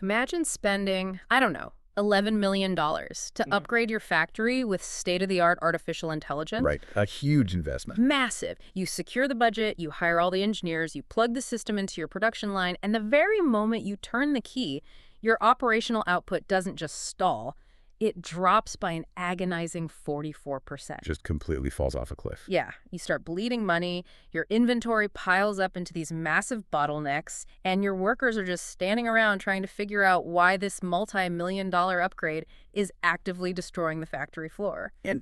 Imagine spending, I don't know, $11 million to Mhm. upgrade your factory with state-of-the-art artificial intelligence. Right. A huge investment. Massive. You secure the budget, you hire all the engineers, you plug the system into your production line, and the very moment you turn the key, your operational output doesn't just stall, it drops by an agonizing 44%. Just completely falls off a cliff. Yeah, you start bleeding money, your inventory piles up into these massive bottlenecks, and your workers are just standing around trying to figure out why this multi-million-dollar upgrade is actively destroying the factory floor. And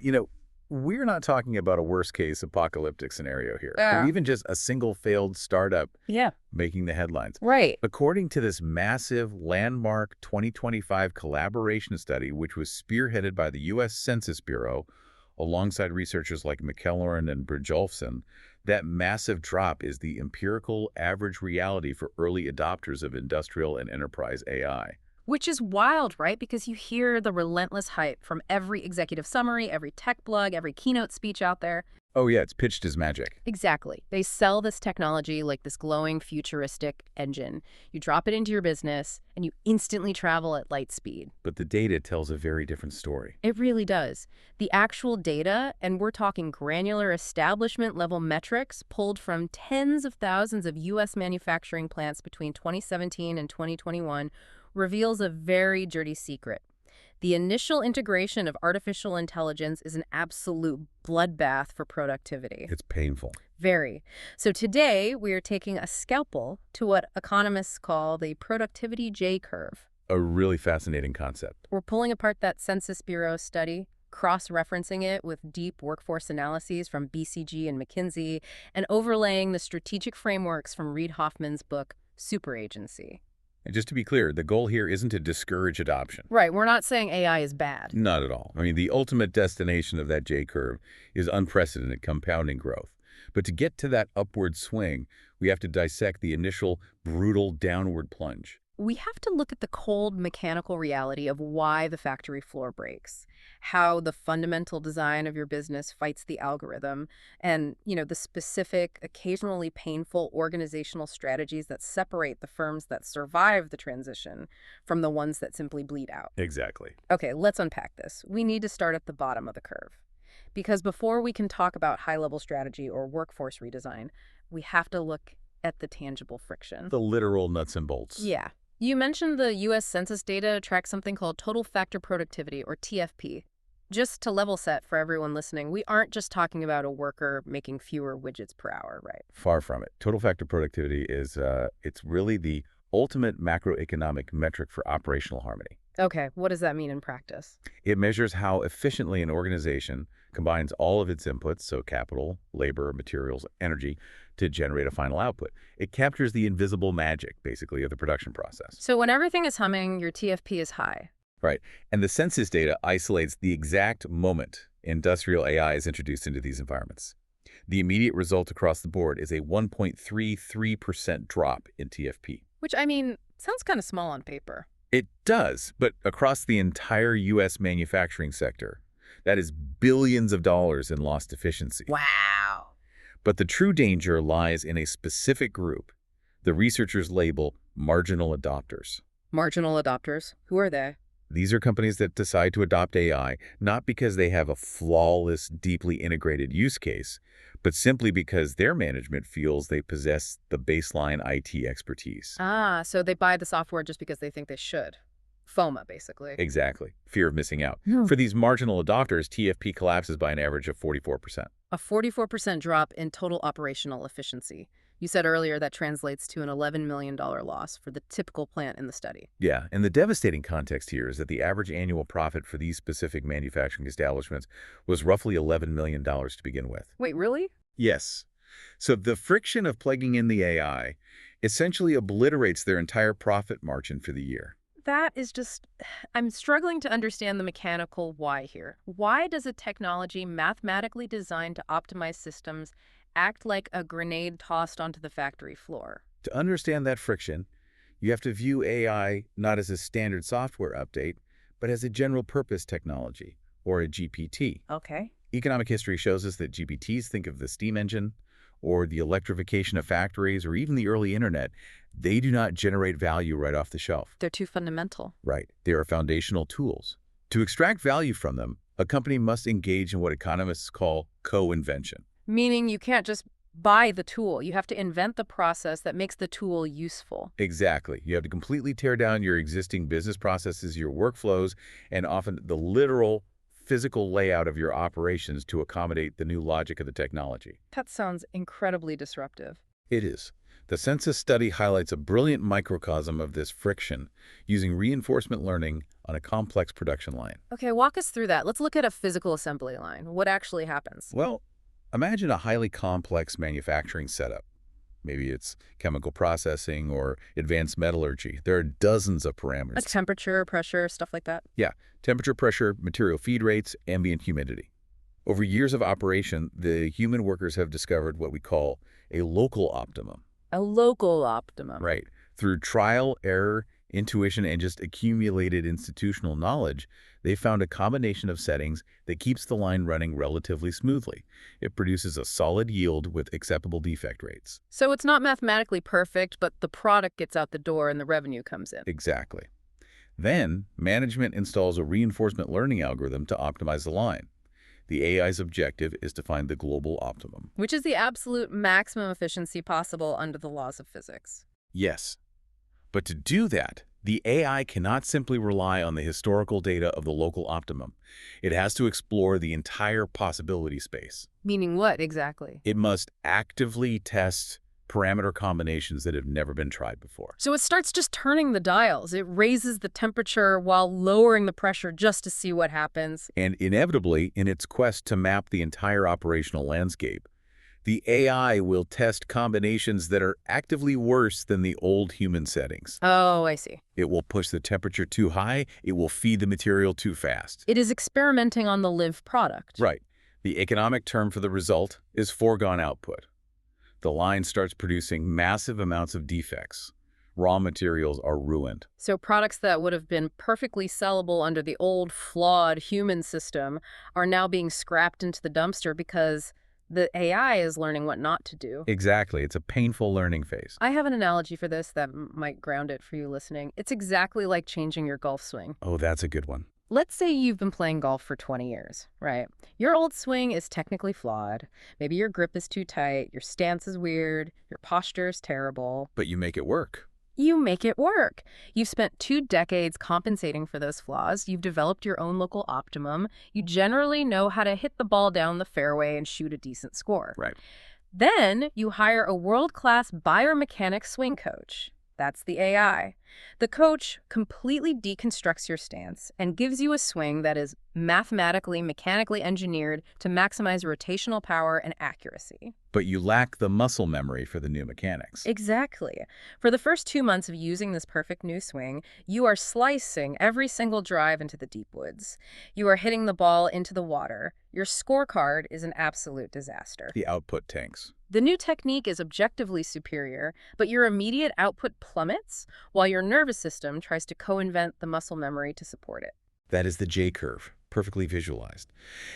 we're not talking about a worst-case apocalyptic scenario here, or Yeah. even just a single failed startup Yeah. making the headlines. Right. According to this massive landmark 2025 collaboration study, which was spearheaded by the U.S. Census Bureau, alongside researchers like McKellarn and Brynjolfsson, that massive drop is the empirical average reality for early adopters of industrial and enterprise AI. Which is wild, right? Because you hear the relentless hype from every executive summary, every tech blog, every keynote speech out there. Oh yeah, it's pitched as magic. Exactly. They sell this technology like this glowing, futuristic engine. You drop it into your business, and you instantly travel at light speed. But the data tells a very different story. It really does. The actual data, and we're talking granular establishment-level metrics pulled from tens of thousands of U.S. manufacturing plants between 2017 and 2021, reveals a very dirty secret. The initial integration of artificial intelligence is an absolute bloodbath for productivity. It's painful. Very. So today, we are taking a scalpel to what economists call the productivity J-curve. A really fascinating concept. We're pulling apart that Census Bureau study, cross-referencing it with deep workforce analyses from BCG and McKinsey, and overlaying the strategic frameworks from Reid Hoffman's book, Superagency. And just to be clear, the goal here isn't to discourage adoption. Right, we're not saying AI is bad. Not at all. I mean, the ultimate destination of that J-curve is unprecedented compounding growth. But to get to that upward swing, we have to dissect the initial brutal downward plunge. We have to look at the cold mechanical reality of why the factory floor breaks, how the fundamental design of your business fights the algorithm, and, the specific, occasionally painful organizational strategies that separate the firms that survive the transition from the ones that simply bleed out. Exactly. Okay, let's unpack this. We need to start at the bottom of the curve. Because before we can talk about high-level strategy or workforce redesign, we have to look at the tangible friction. The literal nuts and bolts. Yeah. You mentioned the U.S. Census data tracks something called Total Factor Productivity, or TFP. Just to level set for everyone listening, we aren't just talking about a worker making fewer widgets per hour, right? Far from it. Total factor productivity is, it's really the ultimate macroeconomic metric for operational harmony. Okay, what does that mean in practice? It measures how efficiently an organization combines all of its inputs, so capital, labor, materials, energy, to generate a final output. It captures the invisible magic, basically, of the production process. So when everything is humming, your TFP is high. Right. And the census data isolates the exact moment industrial AI is introduced into these environments. The immediate result across the board is a 1.33% drop in TFP. Which, sounds kind of small on paper. It does, but across the entire U.S. manufacturing sector, that is billions of dollars in lost efficiency. Wow. But the true danger lies in a specific group the researchers label marginal adopters. Marginal adopters, who are they? These are companies that decide to adopt AI not because they have a flawless, deeply integrated use case, but simply because their management feels they possess the baseline IT expertise. Ah, so they buy the software just because they think they should. FOMA, basically. Exactly. Fear of missing out. Hmm. For these marginal adopters, TFP collapses by an average of 44%. A 44% drop in total operational efficiency. You said earlier that translates to an $11 million loss for the typical plant in the study. Yeah, and the devastating context here is that the average annual profit for these specific manufacturing establishments was roughly $11 million to begin with. Wait, really? Yes. So the friction of plugging in the AI essentially obliterates their entire profit margin for the year. That is just, I'm struggling to understand the mechanical why here. Why does a technology mathematically designed to optimize systems act like a grenade tossed onto the factory floor? To understand that friction, you have to view AI not as a standard software update, but as a general-purpose technology, or a GPT. Okay. Economic history shows us that GPTs think of the steam engine, or the electrification of factories, or even the early internet, They do not generate value right off the shelf. They're too fundamental. Right. They are foundational tools. To extract value from them, a company must engage in what economists call co-invention. Meaning you can't just buy the tool. You have to invent the process that makes the tool useful. Exactly. You have to completely tear down your existing business processes, your workflows, and often the literal physical layout of your operations to accommodate the new logic of the technology. That sounds incredibly disruptive. It is. The census study highlights a brilliant microcosm of this friction using reinforcement learning on a complex production line. Okay, walk us through that. Let's look at a physical assembly line. What actually happens? Well, imagine a highly complex manufacturing setup. Maybe it's chemical processing or advanced metallurgy. There are dozens of parameters. Like temperature, pressure, stuff like that? Yeah, temperature, pressure, material feed rates, ambient humidity. Over years of operation, the human workers have discovered what we call a local optimum. A local optimum. Right. Through trial, error, intuition, and just accumulated institutional knowledge, they found a combination of settings that keeps the line running relatively smoothly. It produces a solid yield with acceptable defect rates. So it's not mathematically perfect, but the product gets out the door and the revenue comes in. Exactly. Then, management installs a reinforcement learning algorithm to optimize the line. The AI's objective is to find the global optimum. Which is the absolute maximum efficiency possible under the laws of physics. Yes. But to do that, the AI cannot simply rely on the historical data of the local optimum. It has to explore the entire possibility space. Meaning what exactly? It must actively test parameter combinations that have never been tried before. So it starts just turning the dials. It raises the temperature while lowering the pressure just to see what happens. And inevitably, in its quest to map the entire operational landscape, the AI will test combinations that are actively worse than the old human settings. Oh, I see. It will push the temperature too high. It will feed the material too fast. It is experimenting on the live product. Right. The economic term for the result is foregone output. The line starts producing massive amounts of defects. Raw materials are ruined. So products that would have been perfectly sellable under the old, flawed human system are now being scrapped into the dumpster because the AI is learning what not to do. Exactly. It's a painful learning phase. I have an analogy for this that might ground it for you listening. It's exactly like changing your golf swing. Oh, that's a good one. Let's say you've been playing golf for 20 years, right? Your old swing is technically flawed. Maybe your grip is too tight, your stance is weird, your posture is terrible. But you make it work. You make it work. You've spent 2 decades compensating for those flaws. You've developed your own local optimum. You generally know how to hit the ball down the fairway and shoot a decent score. Right. Then you hire a world-class biomechanics swing coach. That's the AI. The coach completely deconstructs your stance and gives you a swing that is mathematically, mechanically engineered to maximize rotational power and accuracy. But you lack the muscle memory for the new mechanics. Exactly. For the first 2 months of using this perfect new swing, you are slicing every single drive into the deep woods. You are hitting the ball into the water. Your scorecard is an absolute disaster. The output tanks. The new technique is objectively superior, but your immediate output plummets while your nervous system tries to co-invent the muscle memory to support it. That is the J-curve, perfectly visualized.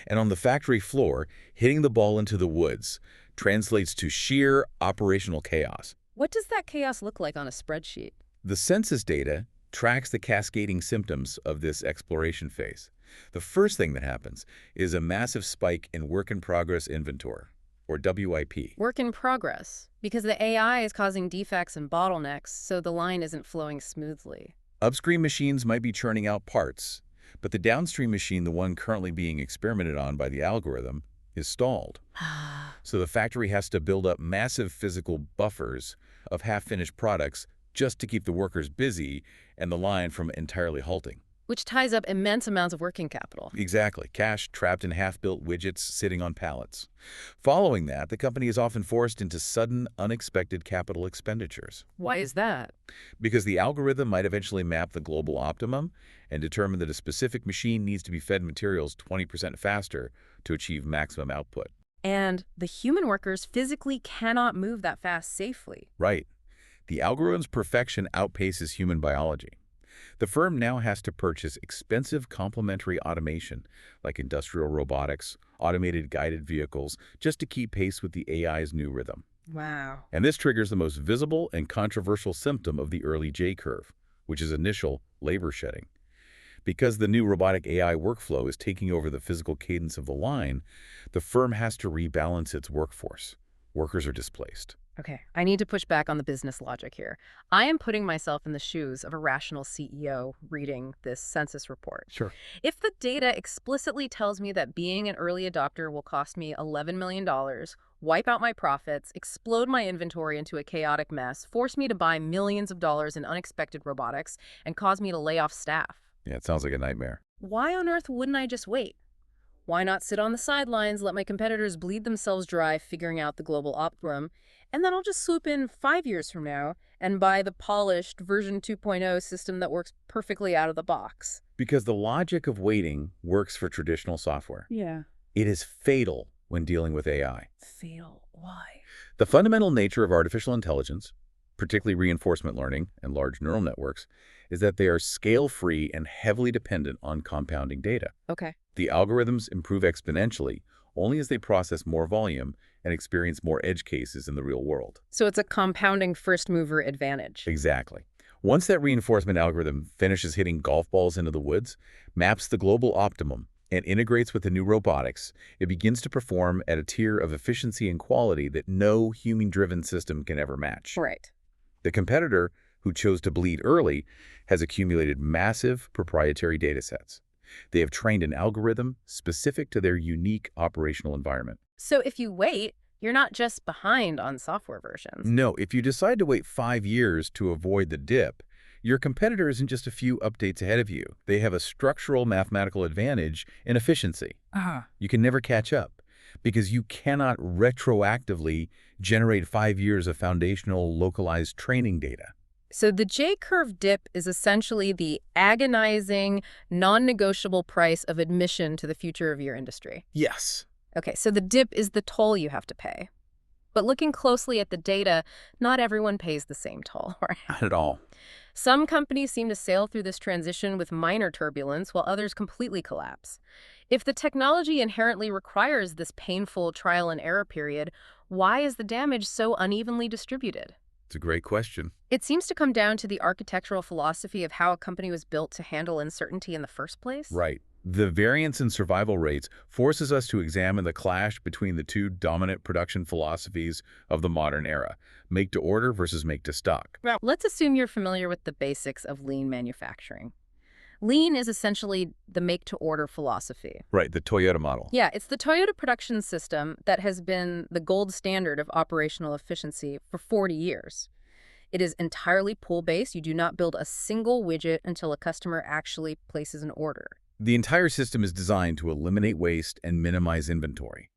And on the factory floor, hitting the ball into the woods translates to sheer operational chaos. What does that chaos look like on a spreadsheet? The census data tracks the cascading symptoms of this exploration phase. The first thing that happens is a massive spike in work-in-progress inventory, or WIP. Work in progress, because the AI is causing defects and bottlenecks, so the line isn't flowing smoothly. Upstream machines might be churning out parts, but the downstream machine, the one currently being experimented on by the algorithm, is stalled. So the factory has to build up massive physical buffers of half-finished products just to keep the workers busy and the line from entirely halting. Which ties up immense amounts of working capital. Exactly. Cash trapped in half-built widgets sitting on pallets. Following that, the company is often forced into sudden, unexpected capital expenditures. Why is that? Because the algorithm might eventually map the global optimum and determine that a specific machine needs to be fed materials 20% faster to achieve maximum output. And the human workers physically cannot move that fast safely. Right. The algorithm's perfection outpaces human biology. The firm now has to purchase expensive complementary automation, like industrial robotics, automated guided vehicles, just to keep pace with the AI's new rhythm. Wow. And this triggers the most visible and controversial symptom of the early J-curve, which is initial labor shedding. Because the new robotic AI workflow is taking over the physical cadence of the line, the firm has to rebalance its workforce. Workers are displaced. Okay, I need to push back on the business logic here. I am putting myself in the shoes of a rational CEO reading this census report. Sure. If the data explicitly tells me that being an early adopter will cost me $11 million, wipe out my profits, explode my inventory into a chaotic mess, force me to buy millions of dollars in unexpected robotics, and cause me to lay off staff, Yeah, it sounds like a nightmare. why on earth wouldn't I just wait? Why not sit on the sidelines, let my competitors bleed themselves dry figuring out the global optimum, and then I'll just swoop in 5 years from now and buy the polished version 2.0 system that works perfectly out of the box? Because the logic of waiting works for traditional software. Yeah. It is fatal when dealing with AI. Fail. Why? The fundamental nature of artificial intelligence, particularly reinforcement learning and large neural networks, is that they are scale-free and heavily dependent on compounding data. Okay. The algorithms improve exponentially only as they process more volume and experience more edge cases in the real world. So it's a compounding first mover advantage. Exactly. Once that reinforcement algorithm finishes hitting golf balls into the woods, maps the global optimum, and integrates with the new robotics, it begins to perform at a tier of efficiency and quality that no human-driven system can ever match. Right. The competitor, who chose to bleed early, has accumulated massive proprietary datasets. They have trained an algorithm specific to their unique operational environment. So if you wait, you're not just behind on software versions. No, if you decide to wait 5 years to avoid the dip, your competitor isn't just a few updates ahead of you. They have a structural mathematical advantage in efficiency. You can never catch up because you cannot retroactively generate 5 years of foundational localized training data. So the J-curve dip is essentially the agonizing, non-negotiable price of admission to the future of your industry. Yes. Okay, so the dip is the toll you have to pay. But looking closely at the data, not everyone pays the same toll, right? Not at all. Some companies seem to sail through this transition with minor turbulence, while others completely collapse. If the technology inherently requires this painful trial and error period, why is the damage so unevenly distributed? It's a great question. It seems to come down to the architectural philosophy of how a company was built to handle uncertainty in the first place. Right. The variance in survival rates forces us to examine the clash between the two dominant production philosophies of the modern era, make-to-order versus make-to-stock. Now, let's assume you're familiar with the basics of lean manufacturing. Lean is essentially the make-to-order philosophy. Right, the Toyota model. Yeah, it's the Toyota production system that has been the gold standard of operational efficiency for 40 years. It is entirely pull-based. You do not build a single widget until a customer actually places an order. The entire system is designed to eliminate waste and minimize inventory.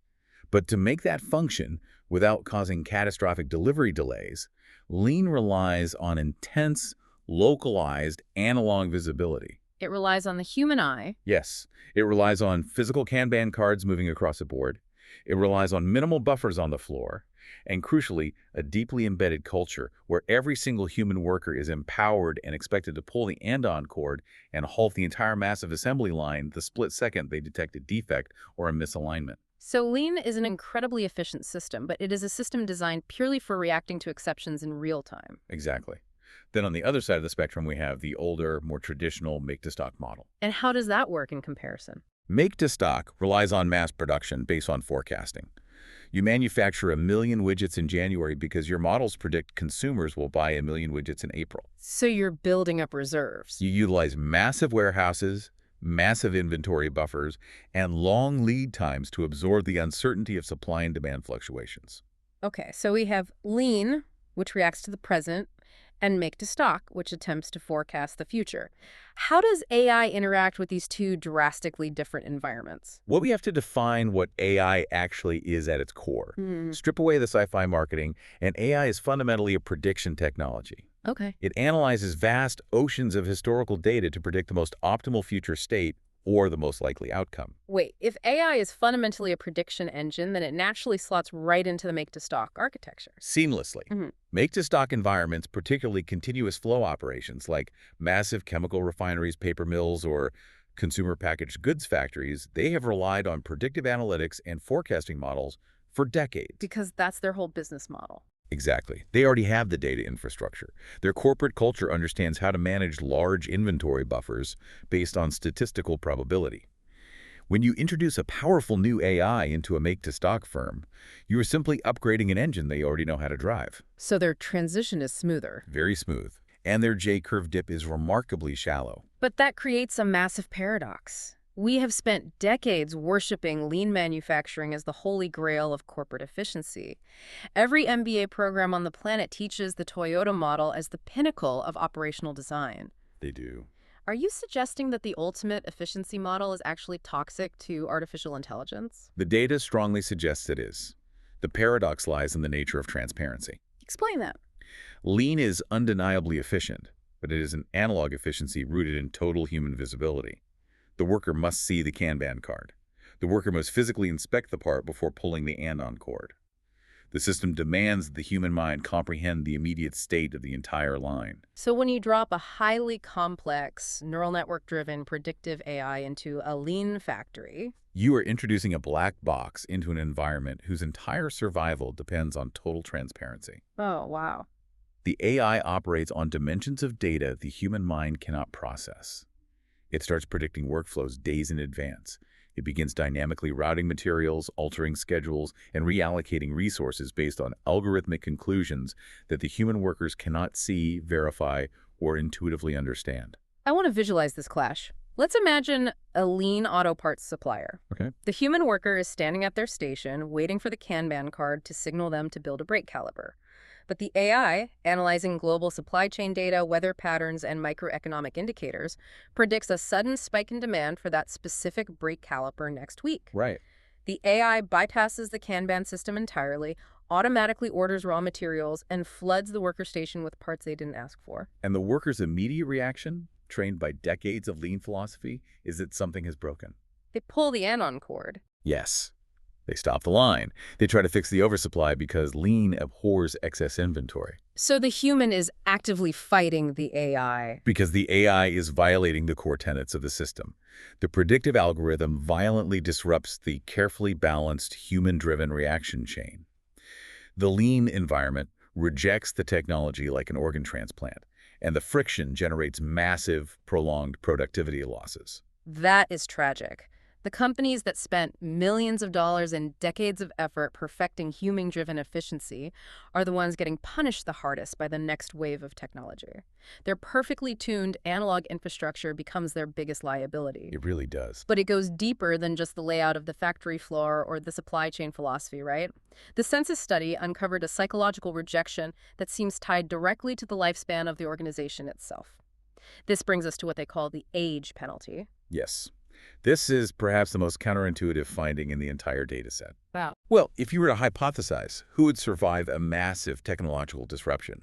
But to make that function without causing catastrophic delivery delays, Lean relies on intense, localized, analog visibility. It relies on the human eye. Yes, it relies on physical Kanban cards moving across a board. It relies on minimal buffers on the floor. And crucially, a deeply embedded culture where every single human worker is empowered and expected to pull the andon cord and halt the entire massive assembly line the split second they detect a defect or a misalignment. So Lean is an incredibly efficient system, but it is a system designed purely for reacting to exceptions in real time. Exactly. Then on the other side of the spectrum, we have the older, more traditional make-to-stock model. And how does that work in comparison? Make-to-stock relies on mass production based on forecasting. You manufacture 1 million widgets in January because your models predict consumers will buy 1 million widgets in April. So you're building up reserves. You utilize massive warehouses, massive inventory buffers, and long lead times to absorb the uncertainty of supply and demand fluctuations. Okay, so we have Lean, which reacts to the present, and make-to-stock, which attempts to forecast the future. How does AI interact with these two drastically different environments? Well, we have to define what AI actually is at its core. Strip away the sci-fi marketing, and AI is fundamentally a prediction technology. Okay. It analyzes vast oceans of historical data to predict the most optimal future state or the most likely outcome. Wait, if AI is fundamentally a prediction engine, then it naturally slots right into the make-to-stock architecture. Seamlessly. Make-to-stock environments, particularly continuous flow operations like massive chemical refineries, paper mills, or consumer packaged goods factories, they have relied on predictive analytics and forecasting models for decades. Because that's their whole business model. Exactly. They already have the data infrastructure. Their corporate culture understands how to manage large inventory buffers based on statistical probability. When you introduce a powerful new AI into a make-to-stock firm, you are simply upgrading an engine they already know how to drive. So their transition is smoother. Very smooth. And their J-curve dip is remarkably shallow. But that creates a massive paradox. We have spent decades worshiping lean manufacturing as the holy grail of corporate efficiency. Every MBA program on the planet teaches the Toyota model as the pinnacle of operational design. They do. Are you suggesting that the ultimate efficiency model is actually toxic to artificial intelligence? The data strongly suggests it is. The paradox lies in the nature of transparency. Explain that. Lean is undeniably efficient, but it is an analog efficiency rooted in total human visibility. The worker must see the Kanban card. The worker must physically inspect the part before pulling the andon cord. The system demands that the human mind comprehend the immediate state of the entire line. So when you drop a highly complex, neural network-driven predictive AI into a lean factory, You are introducing a black box into an environment whose entire survival depends on total transparency. oh, wow. The AI operates on dimensions of data the human mind cannot process. It starts predicting workflows days in advance. It begins dynamically routing materials, altering schedules, and reallocating resources based on algorithmic conclusions that the human workers cannot see, verify, or intuitively understand. I want to visualize this clash. Let's imagine a lean auto parts supplier. Okay. The human worker is standing at their station, waiting for the Kanban card to signal them to build a brake caliper. But the AI, analyzing global supply chain data, weather patterns, and microeconomic indicators, predicts a sudden spike in demand for that specific brake caliper next week. Right. The AI bypasses the Kanban system entirely, automatically orders raw materials, and floods the worker station with parts they didn't ask for. And the worker's immediate reaction, trained by decades of lean philosophy, is that something has broken. They pull the andon cord. Yes. They stop the line. They try to fix the oversupply because lean abhors excess inventory. So the human is actively fighting the AI. Because the AI is violating the core tenets of the system. The predictive algorithm violently disrupts the carefully balanced human-driven reaction chain. The lean environment rejects the technology like an organ transplant, and the friction generates massive, prolonged productivity losses. That is tragic. The companies that spent millions of dollars and decades of effort perfecting human-driven efficiency are the ones getting punished the hardest by the next wave of technology. Their perfectly tuned analog infrastructure becomes their biggest liability. It really does. But it goes deeper than just the layout of the factory floor or the supply chain philosophy, right? The census study uncovered a psychological rejection that seems tied directly to the lifespan of the organization itself. This brings us to what they call the age penalty. Yes. This is perhaps the most counterintuitive finding in the entire dataset. Wow. Well, if you were to hypothesize who would survive a massive technological disruption,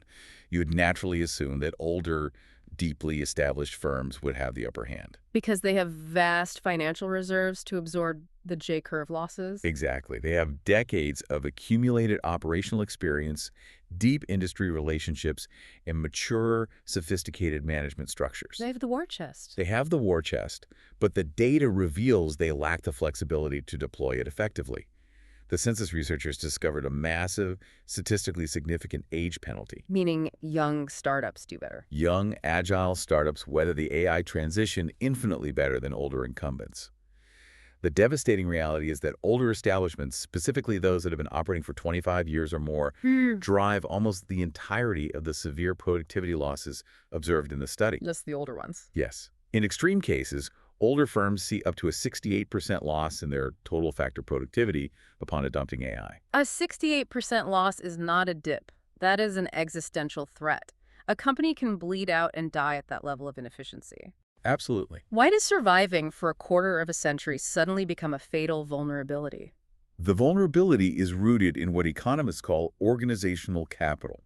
you would naturally assume that older, deeply established firms would have the upper hand. Because they have vast financial reserves to absorb the J-curve losses. Exactly. They have decades of accumulated operational experience, deep industry relationships, and mature, sophisticated management structures. They have the war chest. They have the war chest, but the data reveals they lack the flexibility to deploy it effectively. The census researchers discovered a massive, statistically significant age penalty. Meaning young startups do better. Young, agile startups weather the AI transition infinitely better than older incumbents. The devastating reality is that older establishments, specifically those that have been operating for 25 years or more, drive almost the entirety of the severe productivity losses observed in the study. Just the older ones. Yes. In extreme cases, older firms see up to a 68% loss in their total factor productivity upon adopting AI. A 68% loss is not a dip. That is an existential threat. A company can bleed out and die at that level of inefficiency. Absolutely. Why does surviving for a quarter of a century suddenly become a fatal vulnerability? The vulnerability is rooted in what economists call organizational capital.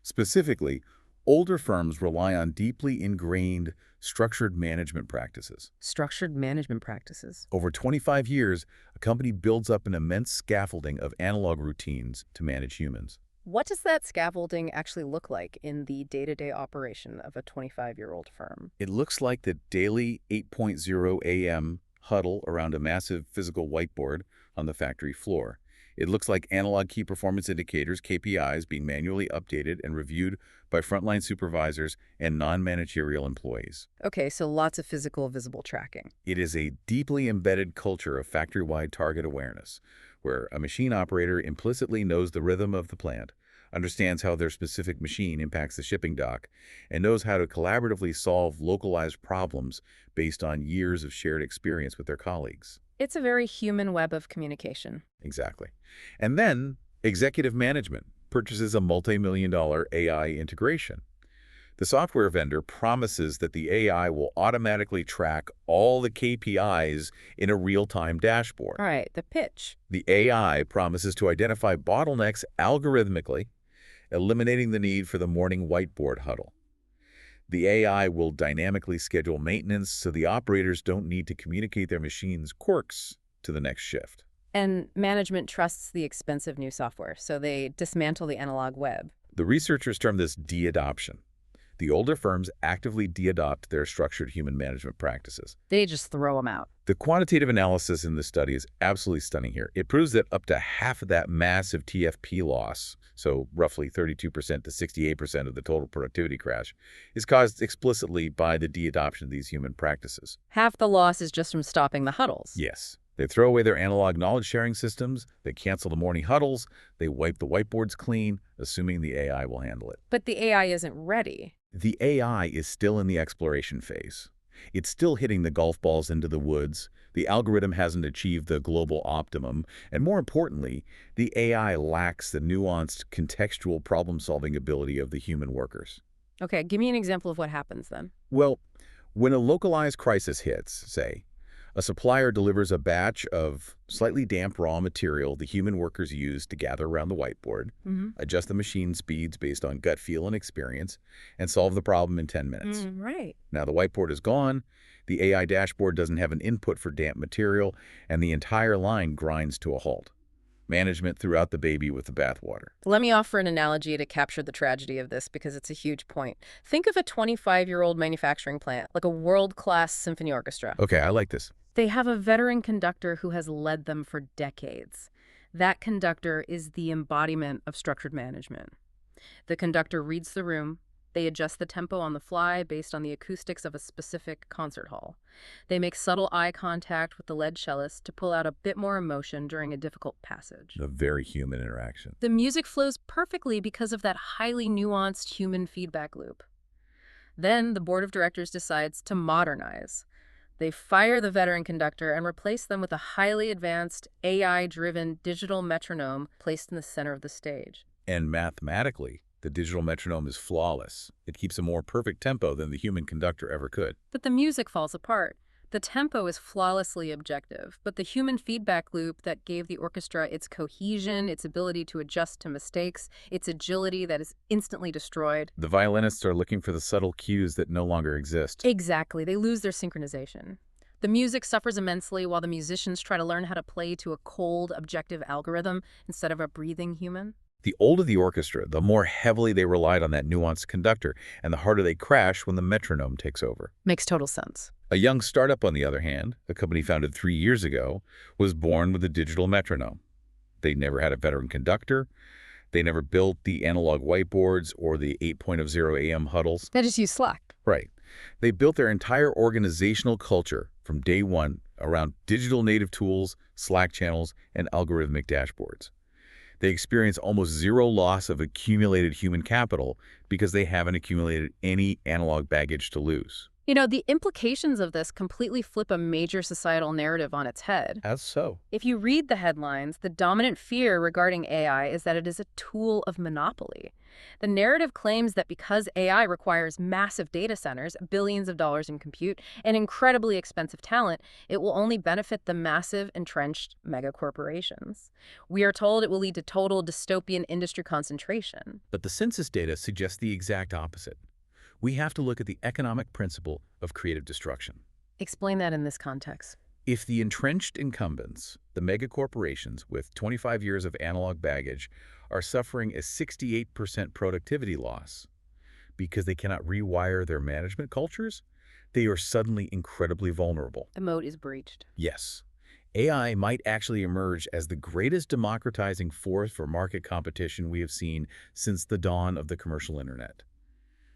Specifically, older firms rely on deeply ingrained, structured management practices. Structured management practices. Over 25 years, a company builds up an immense scaffolding of analog routines to manage humans. What does that scaffolding actually look like in the day-to-day operation of a 25-year-old firm? It looks like the daily 8:00 a.m. huddle around a massive physical whiteboard on the factory floor. It looks like analog key performance indicators, KPIs, being manually updated and reviewed by frontline supervisors and non-managerial employees. Okay, so lots of physical, visible tracking. It is a deeply embedded culture of factory-wide target awareness, where a machine operator implicitly knows the rhythm of the plant, understands how their specific machine impacts the shipping dock, and knows how to collaboratively solve localized problems based on years of shared experience with their colleagues. It's a very human web of communication. Exactly. And then executive management purchases a multi-million-dollar AI integration. The software vendor promises that the AI will automatically track all the KPIs in a real-time dashboard. All right, the pitch. The AI promises to identify bottlenecks algorithmically, eliminating the need for the morning whiteboard huddle. The AI will dynamically schedule maintenance so the operators don't need to communicate their machine's quirks to the next shift. And management trusts the expensive new software, so they dismantle the analog web. The researchers term this de-adoption. The older firms actively de-adopt their structured human management practices. They just throw them out. The quantitative analysis in this study is absolutely stunning here. It proves that up to half of that massive TFP loss, so roughly 32% to 68% of the total productivity crash, is caused explicitly by the de-adoption of these human practices. Half the loss is just from stopping the huddles. Yes. They throw away their analog knowledge-sharing systems, they cancel the morning huddles, they wipe the whiteboards clean, assuming the AI will handle it. But the AI isn't ready. The AI is still in the exploration phase. It's still hitting the golf balls into the woods, the algorithm hasn't achieved the global optimum, and more importantly, the AI lacks the nuanced, contextual problem-solving ability of the human workers. Okay, give me an example of what happens then. Well, when a localized crisis hits, say, a supplier delivers a batch of slightly damp raw material the human workers use to gather around the whiteboard, adjust the machine speeds based on gut feel and experience, and solve the problem in 10 minutes. Right. Now the whiteboard is gone, the AI dashboard doesn't have an input for damp material, and the entire line grinds to a halt. Management threw out the baby with the bathwater. Let me offer an analogy to capture the tragedy of this because it's a huge point. Think of a 25-year-old manufacturing plant, like a world-class symphony orchestra. Okay, I like this. They have a veteran conductor who has led them for decades. That conductor is the embodiment of structured management. The conductor reads the room. They adjust the tempo on the fly based on the acoustics of a specific concert hall. They make subtle eye contact with the lead cellist to pull out a bit more emotion during a difficult passage. A very human interaction. The music flows perfectly because of that highly nuanced human feedback loop. Then the board of directors decides to modernize. They fire the veteran conductor and replace them with a highly advanced, AI-driven digital metronome placed in the center of the stage. And mathematically, the digital metronome is flawless. It keeps a more perfect tempo than the human conductor ever could. But the music falls apart. The tempo is flawlessly objective, but the human feedback loop that gave the orchestra its cohesion, its ability to adjust to mistakes, its agility that is instantly destroyed. The violinists are looking for the subtle cues that no longer exist. Exactly. They lose their synchronization. The music suffers immensely while the musicians try to learn how to play to a cold, objective algorithm instead of a breathing human. The older the orchestra, the more heavily they relied on that nuanced conductor, and the harder they crash when the metronome takes over. Makes total sense. A young startup, on the other hand, a company founded 3 years ago, was born with a digital metronome. They never had a veteran conductor. They never built the analog whiteboards or the 8.0 AM huddles. They just use Slack. Right. They built their entire organizational culture from day one around digital native tools, Slack channels, and algorithmic dashboards. They experience almost zero loss of accumulated human capital because they haven't accumulated any analog baggage to lose. You know, the implications of this completely flip a major societal narrative on its head. As so. If you read the headlines, the dominant fear regarding AI is that it is a tool of monopoly. The narrative claims that because AI requires massive data centers, billions of dollars in compute, and incredibly expensive talent, it will only benefit the massive, entrenched megacorporations. We are told it will lead to total dystopian industry concentration. But the census data suggests the exact opposite. We have to look at the economic principle of creative destruction. Explain that in this context. If the entrenched incumbents, the megacorporations with 25 years of analog baggage, are suffering a 68% productivity loss because they cannot rewire their management cultures, they are suddenly incredibly vulnerable. The moat is breached. Yes. AI might actually emerge as the greatest democratizing force for market competition we have seen since the dawn of the commercial internet.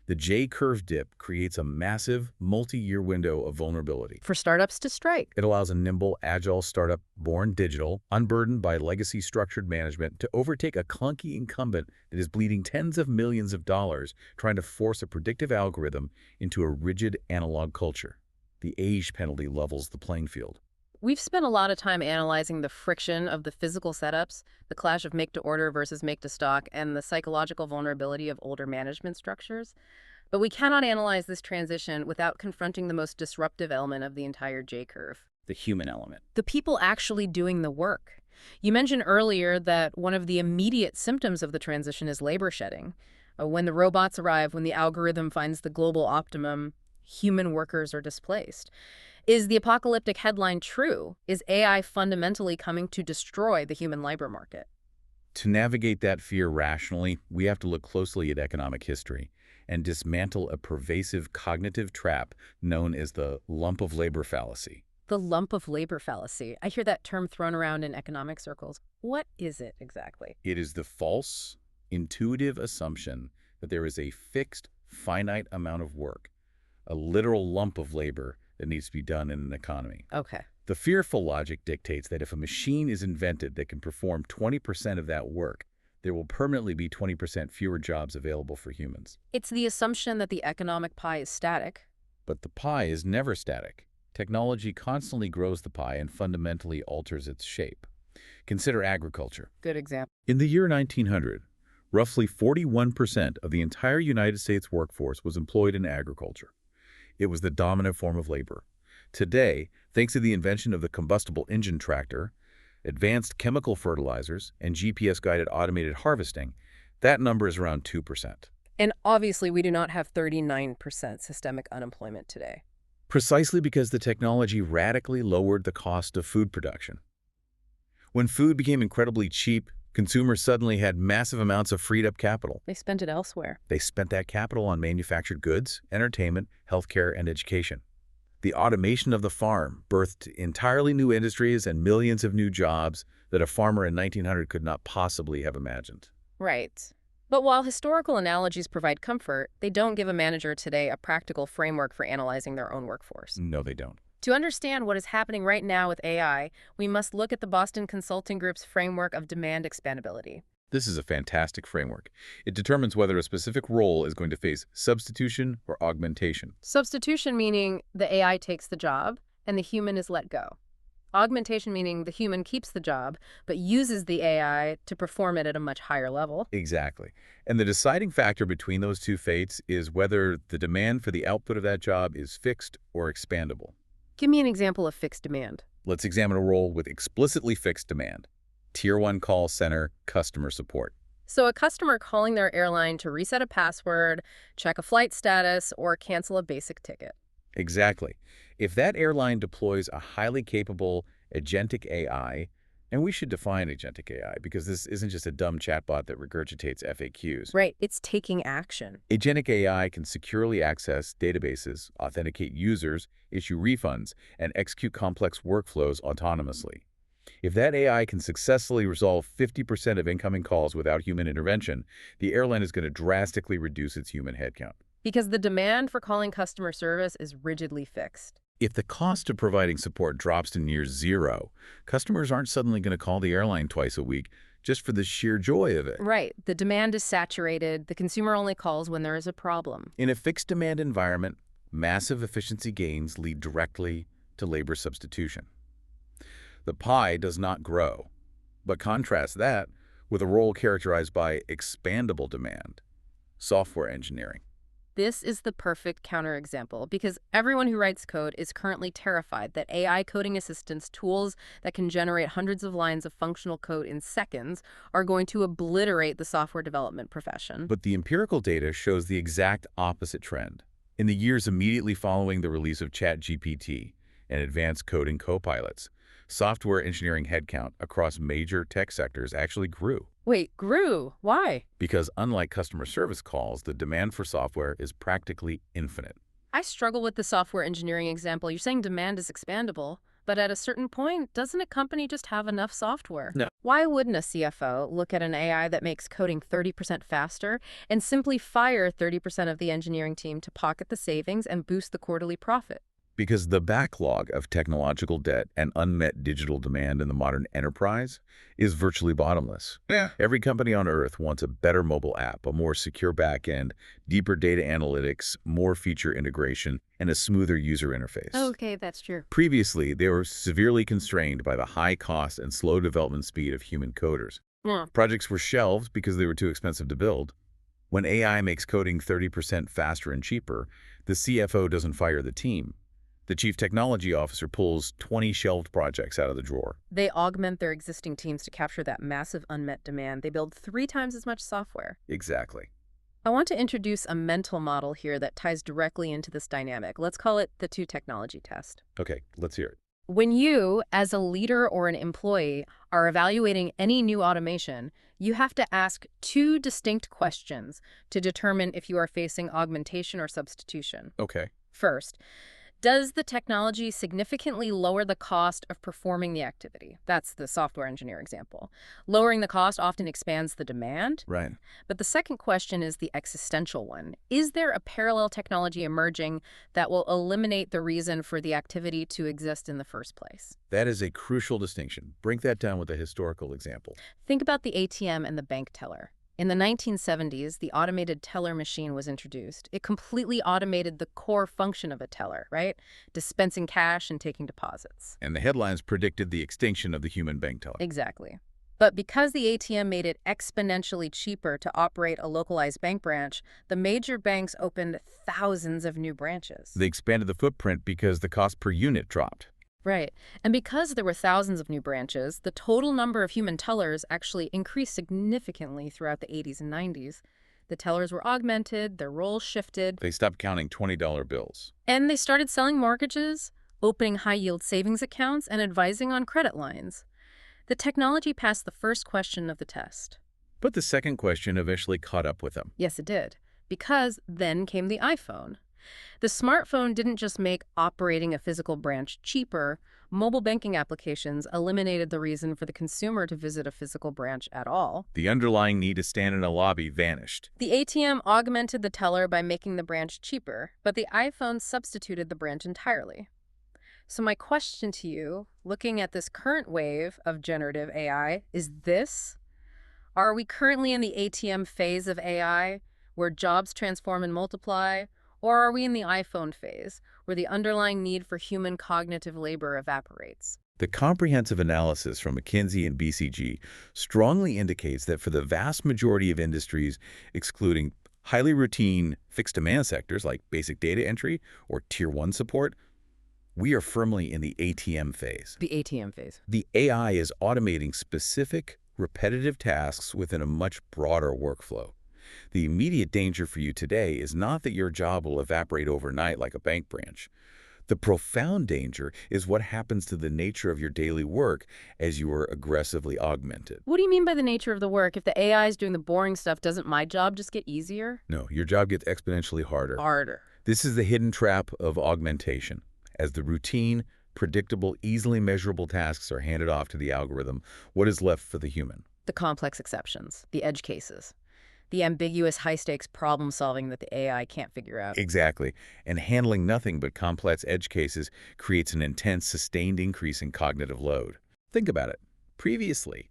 The J-curve dip creates a massive, multi-year window of vulnerability. For startups to strike. It allows a nimble, agile startup born digital, unburdened by legacy structured management, to overtake a clunky incumbent that is bleeding tens of millions of dollars trying to force a predictive algorithm into a rigid analog culture. The age penalty levels the playing field. We've spent a lot of time analyzing the friction of the physical setups, the clash of make-to-order versus make-to-stock, and the psychological vulnerability of older management structures. But we cannot analyze this transition without confronting the most disruptive element of the entire J-curve. The human element. The people actually doing the work. You mentioned earlier that one of the immediate symptoms of the transition is labor shedding. When the robots arrive, when the algorithm finds the global optimum, human workers are displaced. Is the apocalyptic headline true? Is AI fundamentally coming to destroy the human labor market? To navigate that fear rationally, we have to look closely at economic history and dismantle a pervasive cognitive trap known as the lump of labor fallacy. The lump of labor fallacy. I hear that term thrown around in economic circles. What is it exactly? It is the false, intuitive assumption that there is a fixed, finite amount of work, a literal lump of labor that needs to be done in an economy. Okay. The fearful logic dictates that if a machine is invented that can perform 20% of that work, there will permanently be 20% fewer jobs available for humans. It's the assumption that the economic pie is static. But the pie is never static. Technology constantly grows the pie and fundamentally alters its shape. Consider agriculture. Good example. In the year 1900, roughly 41% of the entire United States workforce was employed in agriculture. It was the dominant form of labor. Today, thanks to the invention of the combustible engine tractor, advanced chemical fertilizers, and GPS-guided automated harvesting, that number is around 2%. And obviously, we do not have 39% systemic unemployment today. Precisely because the technology radically lowered the cost of food production. When food became incredibly cheap, consumers suddenly had massive amounts of freed-up capital. They spent it elsewhere. They spent that capital on manufactured goods, entertainment, healthcare, and education. The automation of the farm birthed entirely new industries and millions of new jobs that a farmer in 1900 could not possibly have imagined. Right. But while historical analogies provide comfort, they don't give a manager today a practical framework for analyzing their own workforce. No, they don't. To understand what is happening right now with AI, we must look at the Boston Consulting Group's framework of demand expandability. This is a fantastic framework. It determines whether a specific role is going to face substitution or augmentation. Substitution meaning the AI takes the job and the human is let go. Augmentation meaning the human keeps the job but uses the AI to perform it at a much higher level. Exactly. And the deciding factor between those two fates is whether the demand for the output of that job is fixed or expandable. Give me an example of fixed demand. Let's examine a role with explicitly fixed demand. Tier 1 call center customer support. So a customer calling their airline to reset a password, check a flight status, or cancel a basic ticket. Exactly. If that airline deploys a highly capable agentic AI, and we should define agentic AI because this isn't just a dumb chatbot that regurgitates FAQs. Right, it's taking action. Agentic AI can securely access databases, authenticate users, issue refunds, and execute complex workflows autonomously. If that AI can successfully resolve 50% of incoming calls without human intervention, the airline is going to drastically reduce its human headcount. Because the demand for calling customer service is rigidly fixed. If the cost of providing support drops to near zero, customers aren't suddenly going to call the airline twice a week just for the sheer joy of it. Right. The demand is saturated. The consumer only calls when there is a problem. In a fixed demand environment, massive efficiency gains lead directly to labor substitution. The pie does not grow, but contrast that with a role characterized by expandable demand, software engineering. This is the perfect counterexample because everyone who writes code is currently terrified that AI coding assistance tools that can generate hundreds of lines of functional code in seconds are going to obliterate the software development profession. But the empirical data shows the exact opposite trend. In the years immediately following the release of ChatGPT and advanced coding copilots, software engineering headcount across major tech sectors actually grew. Wait, grew? Why? Because unlike customer service calls, the demand for software is practically infinite. I struggle with the software engineering example. You're saying demand is expandable, But at a certain point, doesn't a company just have enough software? No. Why wouldn't a CFO look at an AI that makes coding 30% faster and simply fire 30% of the engineering team to pocket the savings and boost the quarterly profit? Because the backlog of technological debt and unmet digital demand in the modern enterprise is virtually bottomless. Yeah. Every company on Earth wants a better mobile app, a more secure backend, deeper data analytics, more feature integration, and a smoother user interface. Okay, that's true. Previously, they were severely constrained by the high cost and slow development speed of human coders. Yeah. Projects were shelved because they were too expensive to build. When AI makes coding 30% faster and cheaper, the CFO doesn't fire the team. The chief technology officer pulls 20 shelved projects out of the drawer. They augment their existing teams to capture that massive unmet demand. They build 3 times as much software. Exactly. I want to introduce a mental model here that ties directly into this dynamic. Let's call it the two technology test. Okay, let's hear it. When you, as a leader or an employee, are evaluating any new automation, you have to ask 2 distinct questions to determine if you are facing augmentation or substitution. Okay. First, does the technology significantly lower the cost of performing the activity? That's the software engineer example. Lowering the cost often expands the demand. Right. But the second question is the existential one. Is there a parallel technology emerging that will eliminate the reason for the activity to exist in the first place? That is a crucial distinction. Break that down with a historical example. Think about the ATM and the bank teller. In the 1970s, the automated teller machine was introduced. It completely automated the core function of a teller, right? Dispensing cash and taking deposits. And the headlines predicted the extinction of the human bank teller. Exactly. But because the ATM made it exponentially cheaper to operate a localized bank branch, the major banks opened thousands of new branches. They expanded the footprint because the cost per unit dropped. Right. And because there were thousands of new branches, the total number of human tellers actually increased significantly throughout the 80s and 90s. The tellers were augmented, their roles shifted, They stopped counting $20 bills. and they started selling mortgages, opening high-yield savings accounts, and advising on credit lines. The technology passed the first question of the test. But the second question eventually caught up with them. Yes, it did. Because then came the iPhone. The smartphone didn't just make operating a physical branch cheaper. Mobile banking applications eliminated the reason for the consumer to visit a physical branch at all. The underlying need to stand in a lobby vanished. The ATM augmented the teller by making the branch cheaper, but the iPhone substituted the branch entirely. So my question to you, looking at this current wave of generative AI, is this: are we currently in the ATM phase of AI, where jobs transform and multiply? Or are we in the iPhone phase, where the underlying need for human cognitive labor evaporates? The comprehensive analysis from McKinsey and BCG strongly indicates that for the vast majority of industries, excluding highly routine, fixed-demand sectors like basic data entry or Tier 1 support, we are firmly in the ATM phase. The ATM phase. The AI is automating specific, repetitive tasks within a much broader workflow. The immediate danger for you today is not that your job will evaporate overnight like a bank branch. The profound danger is what happens to the nature of your daily work as you are aggressively augmented. What do you mean by the nature of the work? If the AI is doing the boring stuff, doesn't my job just get easier? No, your job gets exponentially harder. Harder. This is the hidden trap of augmentation. As the routine, predictable, easily measurable tasks are handed off to the algorithm, what is left for the human? The complex exceptions, the edge cases, the ambiguous high-stakes problem-solving that the AI can't figure out. Exactly. And handling nothing but complex edge cases creates an intense, sustained increase in cognitive load. Think about it. Previously,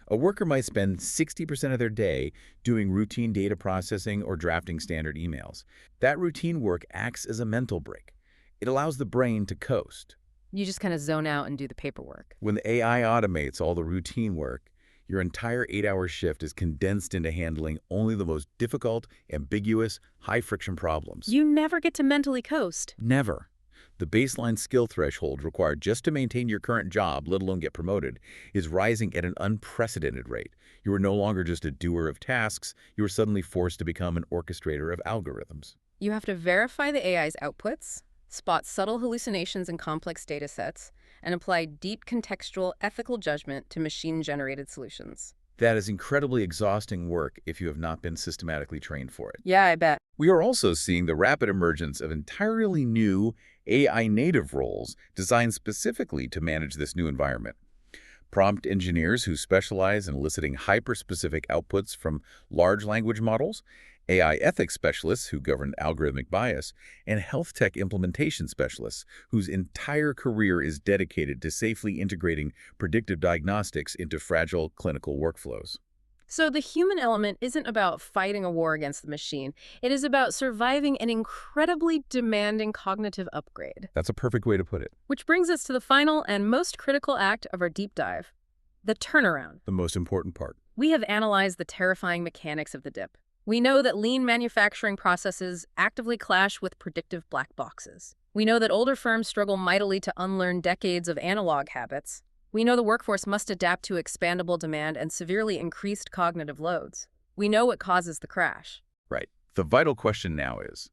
a worker might spend 60% of their day doing routine data processing or drafting standard emails. That routine work acts as a mental break. It allows the brain to coast. You just kind of zone out and do the paperwork. When the AI automates all the routine work, your entire 8-hour shift is condensed into handling only the most difficult, ambiguous, high-friction problems. You never get to mentally coast. Never. The baseline skill threshold required just to maintain your current job, let alone get promoted, is rising at an unprecedented rate. You are no longer just a doer of tasks. You are suddenly forced to become an orchestrator of algorithms. You have to verify the AI's outputs, spot subtle hallucinations in complex data sets, and apply deep contextual ethical judgment to machine-generated solutions. That is incredibly exhausting work if you have not been systematically trained for it. Yeah, I bet. We are also seeing the rapid emergence of entirely new AI-native roles designed specifically to manage this new environment. Prompt engineers who specialize in eliciting hyper-specific outputs from large language models, AI ethics specialists who govern algorithmic bias, and health tech implementation specialists whose entire career is dedicated to safely integrating predictive diagnostics into fragile clinical workflows. So the human element isn't about fighting a war against the machine. It is about surviving an incredibly demanding cognitive upgrade. That's a perfect way to put it. Which brings us to the final and most critical act of our deep dive, the turnaround. The most important part. We have analyzed the terrifying mechanics of the dip. We know that lean manufacturing processes actively clash with predictive black boxes. We know that older firms struggle mightily to unlearn decades of analog habits. We know the workforce must adapt to expandable demand and severely increased cognitive loads. We know what causes the crash. Right. The vital question now is,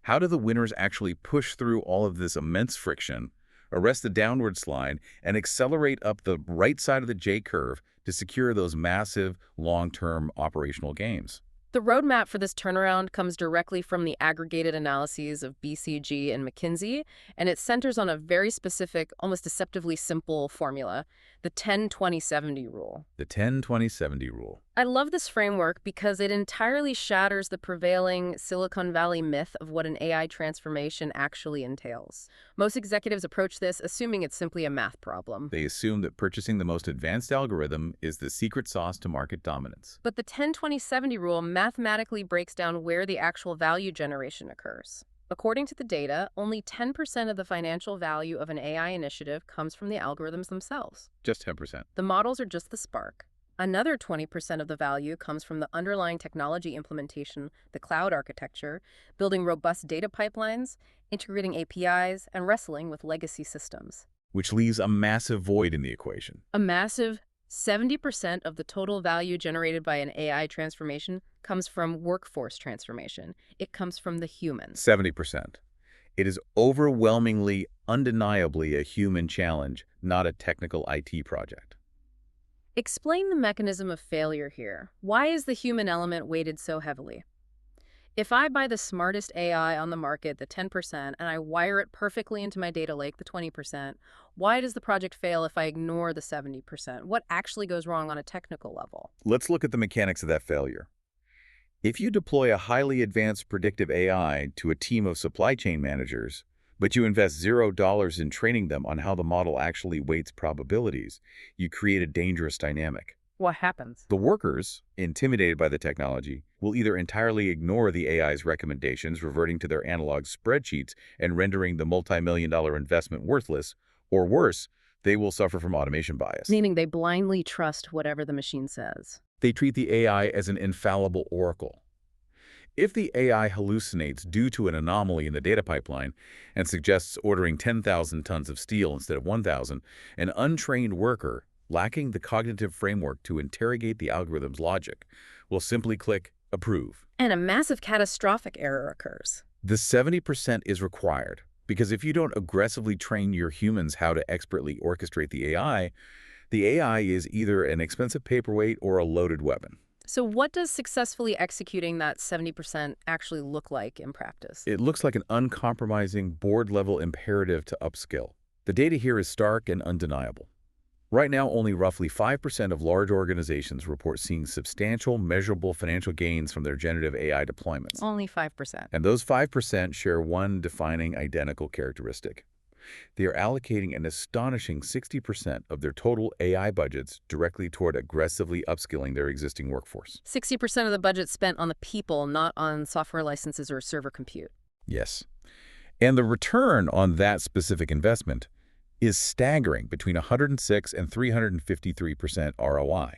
how do the winners actually push through all of this immense friction, arrest the downward slide, and accelerate up the right side of the J-curve to secure those massive, long-term operational gains? The roadmap for this turnaround comes directly from the aggregated analyses of BCG and McKinsey, and it centers on a very specific, almost deceptively simple formula, the 10-20-70 rule. The 10-20-70 rule. I love this framework because it entirely shatters the prevailing Silicon Valley myth of what an AI transformation actually entails. Most executives approach this assuming it's simply a math problem. They assume that purchasing the most advanced algorithm is the secret sauce to market dominance. But the 10-20-70 rule mathematically breaks down where the actual value generation occurs. According to the data, only 10% of the financial value of an AI initiative comes from the algorithms themselves. Just 10%. The models are just the spark. Another 20% of the value comes from the underlying technology implementation, the cloud architecture, building robust data pipelines, integrating APIs, and wrestling with legacy systems. Which leaves a massive void in the equation. A massive 70% of the total value generated by an AI transformation comes from workforce transformation. It comes from the humans. 70%. It is overwhelmingly, undeniably a human challenge, not a technical IT project. Explain the mechanism of failure here. Why is the human element weighted so heavily? If I buy the smartest AI on the market, the 10%, and I wire it perfectly into my data lake, the 20%, why does the project fail if I ignore the 70%? What actually goes wrong on a technical level? Let's look at the mechanics of that failure. If you deploy a highly advanced predictive AI to a team of supply chain managers, but you invest $0 in training them on how the model actually weights probabilities, you create a dangerous dynamic. What happens? The workers, intimidated by the technology, will either entirely ignore the AI's recommendations, reverting to their analog spreadsheets and rendering the multi-million-dollar investment worthless, or worse, they will suffer from automation bias. Meaning they blindly trust whatever the machine says. They treat the AI as an infallible oracle. If the AI hallucinates due to an anomaly in the data pipeline and suggests ordering 10,000 tons of steel instead of 1,000, an untrained worker, lacking the cognitive framework to interrogate the algorithm's logic, will simply click Approve. And a massive catastrophic error occurs. The 70% is required, because if you don't aggressively train your humans how to expertly orchestrate the AI is either an expensive paperweight or a loaded weapon. So what does successfully executing that 70% actually look like in practice? It looks like an uncompromising board-level imperative to upskill. The data here is stark and undeniable. Right now, only roughly 5% of large organizations report seeing substantial, measurable financial gains from their generative AI deployments. Only 5%. And those 5% share one defining identical characteristic. They are allocating an astonishing 60% of their total AI budgets directly toward aggressively upskilling their existing workforce. 60% of the budget spent on the people, not on software licenses or server compute. Yes. And the return on that specific investment is staggering, between 106 and 353% ROI.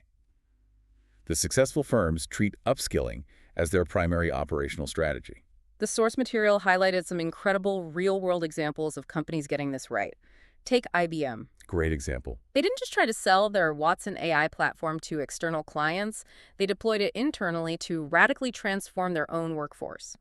The successful firms treat upskilling as their primary operational strategy. The source material highlighted some incredible real-world examples of companies getting this right. Take IBM. Great example. They didn't just try to sell their Watson AI platform to external clients. They deployed it internally to radically transform their own workforce.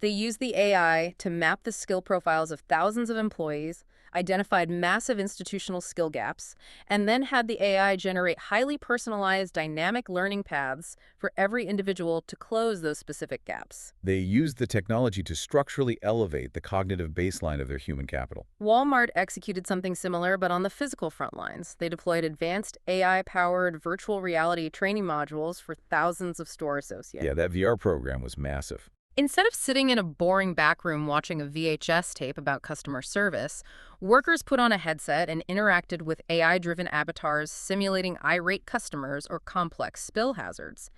They used the AI to map the skill profiles of thousands of employees, identified massive institutional skill gaps, and then had the AI generate highly personalized dynamic learning paths for every individual to close those specific gaps. They used the technology to structurally elevate the cognitive baseline of their human capital. Walmart executed something similar, but on the physical front lines. They deployed advanced AI-powered virtual reality training modules for thousands of store associates. Yeah, that VR program was massive. Instead of sitting in a boring back room watching a VHS tape about customer service, workers put on a headset and interacted with AI-driven avatars simulating irate customers or complex spill hazards.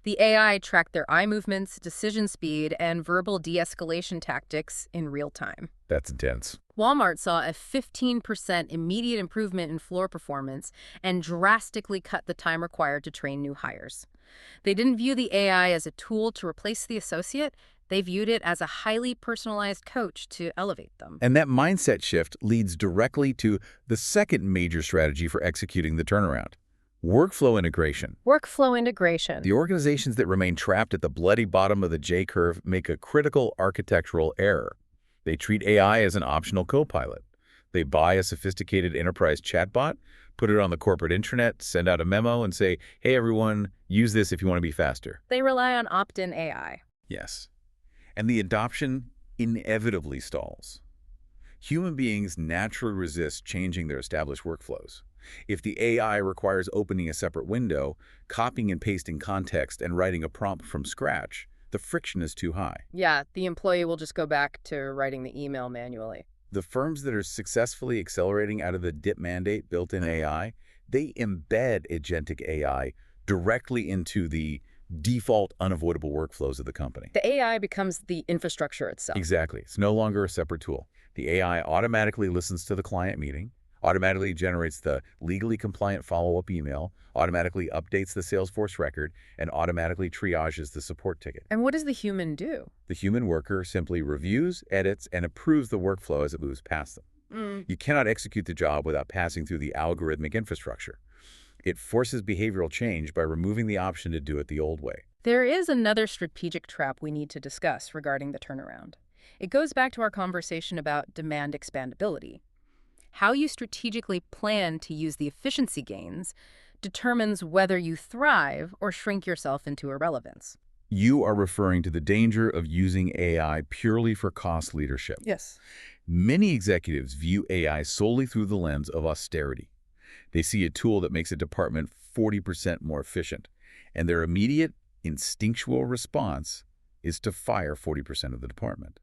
The AI tracked their eye movements, decision speed, and verbal de-escalation tactics in real time. That's intense. Walmart saw a 15% immediate improvement in floor performance and drastically cut the time required to train new hires. They didn't view the AI as a tool to replace the associate. They viewed it as a highly personalized coach to elevate them. And that mindset shift leads directly to the second major strategy for executing the turnaround: workflow integration. Workflow integration. The organizations that remain trapped at the bloody bottom of the J-curve make a critical architectural error. They treat AI as an optional co-pilot. They buy a sophisticated enterprise chatbot, put it on the corporate intranet, send out a memo, and say, hey, everyone, use this if you want to be faster. They rely on opt-in AI. Yes. And the adoption inevitably stalls. Human beings naturally resist changing their established workflows. If the AI requires opening a separate window, copying and pasting context, and writing a prompt from scratch, the friction is too high. Yeah, the employee will just go back to writing the email manually. The firms that are successfully accelerating out of the DIP mandate built-in AI, they embed agentic AI directly into the default unavoidable workflows of the company. The AI becomes the infrastructure itself. Exactly. It's no longer a separate tool. The AI automatically listens to the client meeting, automatically generates the legally compliant follow-up email, automatically updates the Salesforce record, and automatically triages the support ticket. And what does the human do? The human worker simply reviews, edits, and approves the workflow as it moves past them. You cannot execute the job without passing through the algorithmic infrastructure. It forces behavioral change by removing the option to do it the old way. There is another strategic trap we need to discuss regarding the turnaround. It goes back to our conversation about demand expandability. How you strategically plan to use the efficiency gains determines whether you thrive or shrink yourself into irrelevance. You are referring to the danger of using AI purely for cost leadership. Yes. Many executives view AI solely through the lens of austerity. They see a tool that makes a department 40% more efficient, and their immediate, instinctual response is to fire 40% of the department.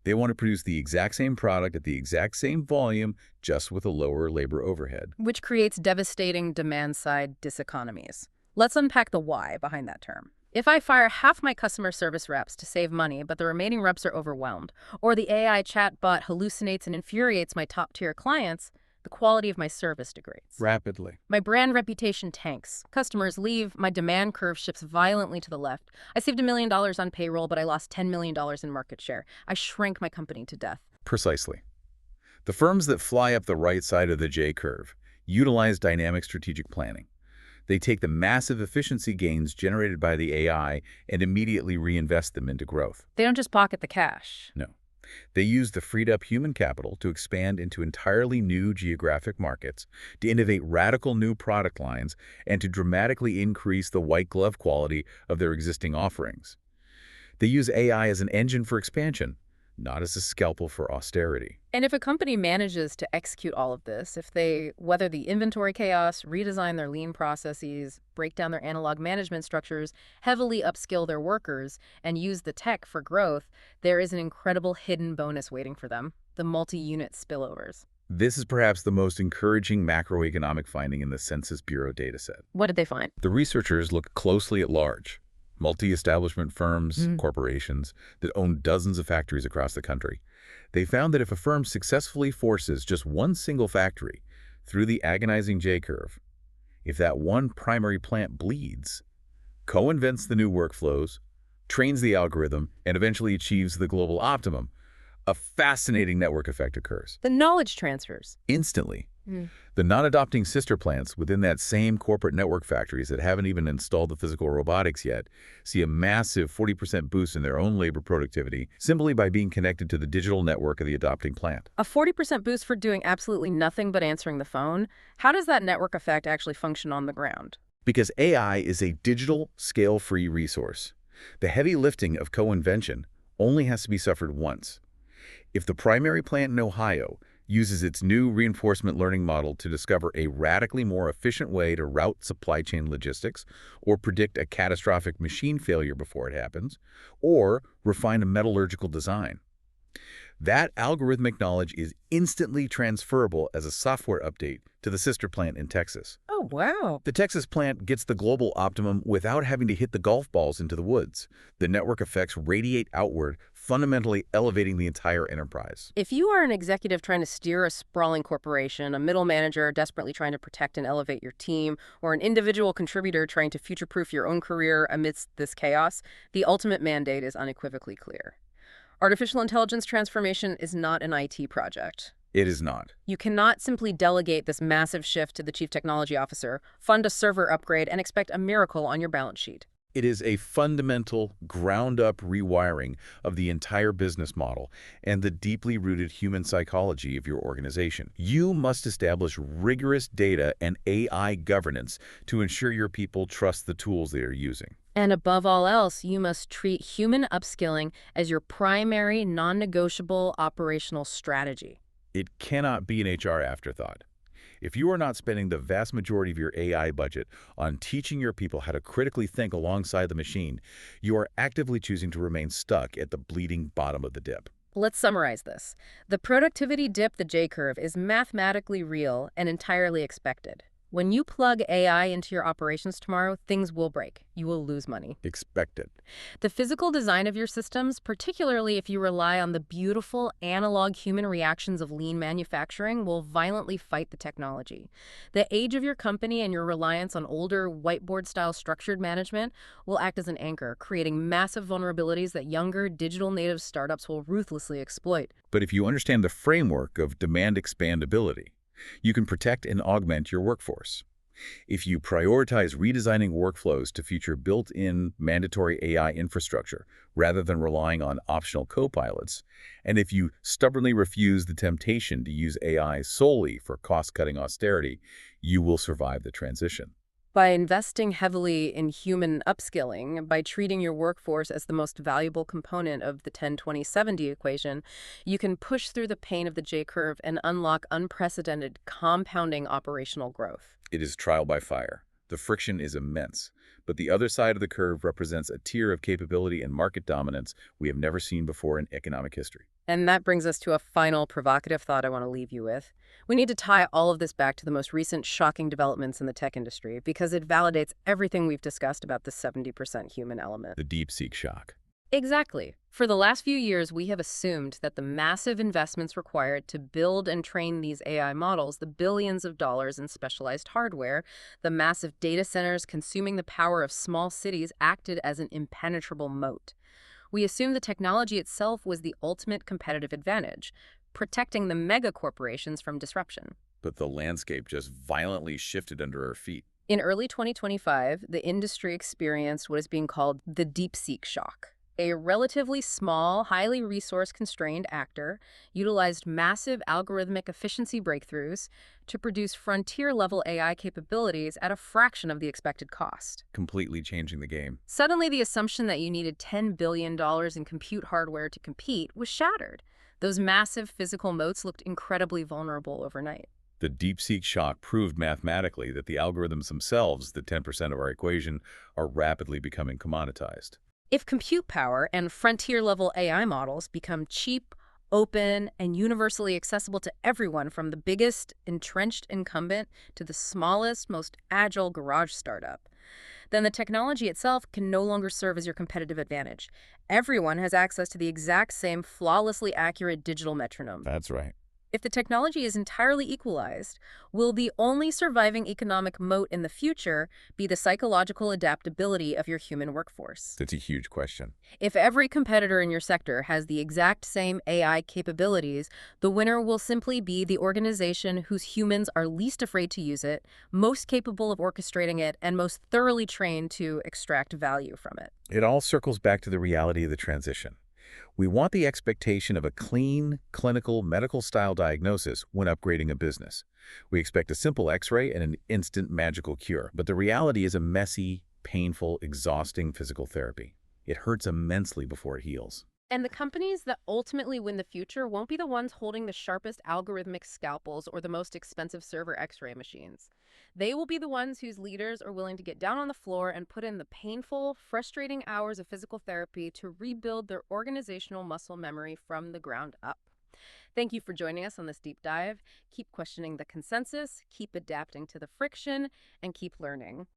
They want to produce the exact same product at the exact same volume, just with a lower labor overhead. Which creates devastating demand-side diseconomies. Let's unpack the why behind that term. If I fire half my customer service reps to save money, but the remaining reps are overwhelmed, or the AI chatbot hallucinates and infuriates my top-tier clients, the quality of my service degrades. Rapidly. My brand reputation tanks. Customers leave. My demand curve shifts violently to the left. I saved $1 million on payroll, but I lost $10 million in market share. I shrank my company to death. Precisely. The firms that fly up the right side of the J-curve utilize dynamic strategic planning. They take the massive efficiency gains generated by the AI and immediately reinvest them into growth. They don't just pocket the cash. No. They use the freed-up human capital to expand into entirely new geographic markets, to innovate radical new product lines, and to dramatically increase the white-glove quality of their existing offerings. They use AI as an engine for expansion, not as a scalpel for austerity. And if a company manages to execute all of this, if they weather the inventory chaos, redesign their lean processes, break down their analog management structures, heavily upskill their workers, and use the tech for growth, there is an incredible hidden bonus waiting for them: the multi-unit spillovers. This is perhaps the most encouraging macroeconomic finding in the Census Bureau dataset. What did they find? The researchers looked closely at large, multi-establishment firms, corporations that own dozens of factories across the country. They found that if a firm successfully forces just one single factory through the agonizing J-curve, if that one primary plant bleeds, co-invents the new workflows, trains the algorithm, and eventually achieves the global optimum, a fascinating network effect occurs. The knowledge transfers. Instantly, Mm. The non-adopting sister plants within that same corporate network factories that haven't even installed the physical robotics yet see a massive 40% boost in their own labor productivity simply by being connected to the digital network of the adopting plant. A 40% boost for doing absolutely nothing but answering the phone? How does that network effect actually function on the ground? Because AI is a digital, scale-free resource. The heavy lifting of co-invention only has to be suffered once. If the primary plant in Ohio uses its new reinforcement learning model to discover a radically more efficient way to route supply chain logistics, or predict a catastrophic machine failure before it happens, or refine a metallurgical design, that algorithmic knowledge is instantly transferable as a software update to the sister plant in Texas. Oh, wow. The Texas plant gets the global optimum without having to hit the golf balls into the woods. The network effects radiate outward, fundamentally elevating the entire enterprise. If you are an executive trying to steer a sprawling corporation, a middle manager desperately trying to protect and elevate your team, or an individual contributor trying to future-proof your own career amidst this chaos, the ultimate mandate is unequivocally clear. Artificial intelligence transformation is not an IT project. It is not. You cannot simply delegate this massive shift to the chief technology officer, fund a server upgrade, and expect a miracle on your balance sheet. It is a fundamental, ground-up rewiring of the entire business model and the deeply rooted human psychology of your organization. You must establish rigorous data and AI governance to ensure your people trust the tools they are using. And above all else, you must treat human upskilling as your primary, non-negotiable operational strategy. It cannot be an HR afterthought. If you are not spending the vast majority of your AI budget on teaching your people how to critically think alongside the machine, you are actively choosing to remain stuck at the bleeding bottom of the dip. Let's summarize this. The productivity dip, the J-curve, is mathematically real and entirely expected. When you plug AI into your operations tomorrow, things will break. You will lose money. Expect it. The physical design of your systems, particularly if you rely on the beautiful analog human reactions of lean manufacturing, will violently fight the technology. The age of your company and your reliance on older whiteboard-style structured management will act as an anchor, creating massive vulnerabilities that younger digital native startups will ruthlessly exploit. But if you understand the framework of demand expandability, you can protect and augment your workforce. If you prioritize redesigning workflows to feature built-in mandatory AI infrastructure rather than relying on optional co-pilots, and if you stubbornly refuse the temptation to use AI solely for cost-cutting austerity, you will survive the transition. By investing heavily in human upskilling, by treating your workforce as the most valuable component of the 10-20-70 equation, you can push through the pain of the J-curve and unlock unprecedented compounding operational growth. It is trial by fire. The friction is immense, but the other side of the curve represents a tier of capability and market dominance we have never seen before in economic history. And that brings us to a final provocative thought I want to leave you with. We need to tie all of this back to the most recent shocking developments in the tech industry because it validates everything we've discussed about the 70% human element. The DeepSeek shock. Exactly. For the last few years, we have assumed that the massive investments required to build and train these AI models, the billions of dollars in specialized hardware, the massive data centers consuming the power of small cities acted as an impenetrable moat. We assumed the technology itself was the ultimate competitive advantage, protecting the mega corporations from disruption. But the landscape just violently shifted under our feet. In early 2025, the industry experienced what is being called the DeepSeek shock. A relatively small, highly resource-constrained actor utilized massive algorithmic efficiency breakthroughs to produce frontier-level AI capabilities at a fraction of the expected cost. Completely changing the game. Suddenly, the assumption that you needed $10 billion in compute hardware to compete was shattered. Those massive physical moats looked incredibly vulnerable overnight. The DeepSeek shock proved mathematically that the algorithms themselves, the 10% of our equation, are rapidly becoming commoditized. If compute power and frontier-level AI models become cheap, open, and universally accessible to everyone from the biggest entrenched incumbent to the smallest, most agile garage startup, then the technology itself can no longer serve as your competitive advantage. Everyone has access to the exact same flawlessly accurate digital metronome. That's right. If the technology is entirely equalized, will the only surviving economic moat in the future be the psychological adaptability of your human workforce? That's a huge question. If every competitor in your sector has the exact same AI capabilities, the winner will simply be the organization whose humans are least afraid to use it, most capable of orchestrating it, and most thoroughly trained to extract value from it. It all circles back to the reality of the transition. We want the expectation of a clean, clinical, medical-style diagnosis when upgrading a business. We expect a simple X-ray and an instant magical cure, but the reality is a messy, painful, exhausting physical therapy. It hurts immensely before it heals. And the companies that ultimately win the future won't be the ones holding the sharpest algorithmic scalpels or the most expensive server X-ray machines. They will be the ones whose leaders are willing to get down on the floor and put in the painful, frustrating hours of physical therapy to rebuild their organizational muscle memory from the ground up. Thank you for joining us on this deep dive. Keep questioning the consensus, keep adapting to the friction, and keep learning.